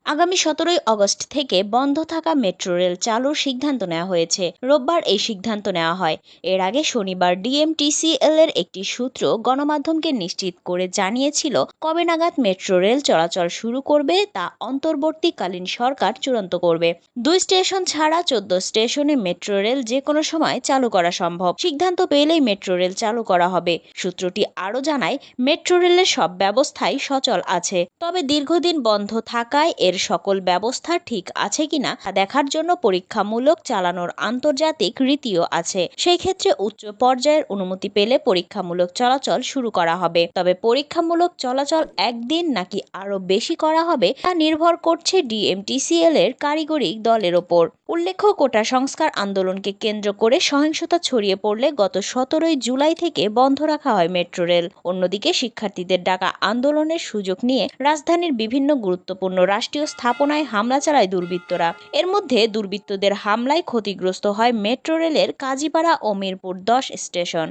আগামী 17ই আগস্ট থেকে বন্ধ থাকা মেট্রো রেল চালুর সিদ্ধান্ত নেওয়া হয়েছে। রোববার এই সিদ্ধান্ত নেওয়া হয়। এর আগে শনিবার ডিএমটিসিএল এর একটি সূত্র গণমাধ্যমকে নিশ্চিত করে জানিয়েছিল কবে নাগাদ মেট্রো রেল চলাচল শুরু করবে তা অন্তর্বর্তীকালীন সরকার চূড়ান্ত করবে। 2 স্টেশন ছাড়া 14 স্টেশনে মেট্রো রেল যে কোনো সময় চালু করা সম্ভব। সিদ্ধান্ত পেলেই মেট্রো রেল চালু করা হবে। সূত্রটি আরও জানায়, মেট্রো রেলের সব ব্যবস্থাই সচল আছে, তবে দীর্ঘদিন বন্ধ থাকায় এর সকল ব্যবস্থা ঠিক আছে কিনা তা দেখার জন্য পরীক্ষামূলক চালানোর আন্তর্জাতিক রীতিও আছে। সেই ক্ষেত্রে উচ্চ পর্যায়ের অনুমতি পেলে পরীক্ষামূলক চলাচল শুরু করা হবে। তবে পরীক্ষামূলক চলাচল একদিন নাকি আরো বেশি করা হবে তা নির্ভর করছে ডিএমটিসিএল এর কারিগরি দলের ওপর। উল্লেখ্য, কোটা সংস্কার আন্দোলনকে কেন্দ্র করে সহিংসতা ছড়িয়ে পড়লে গত 17ই জুলাই থেকে বন্ধ রাখা হয় মেট্রো রেল। অন্যদিকে শিক্ষার্থীদের ডাকা আন্দোলনের সুযোগ নিয়ে রাজধানীর বিভিন্ন গুরুত্বপূর্ণ রাষ্ট্রীয় স্থাপনায় হামলা চালায় দুর্বৃত্তরা। এর মধ্যে দুর্বৃত্তদের হামলায় ক্ষতিগ্রস্ত হয় মেট্রো রেলের কাজীপাড়া ও মিরপুর 10 স্টেশন।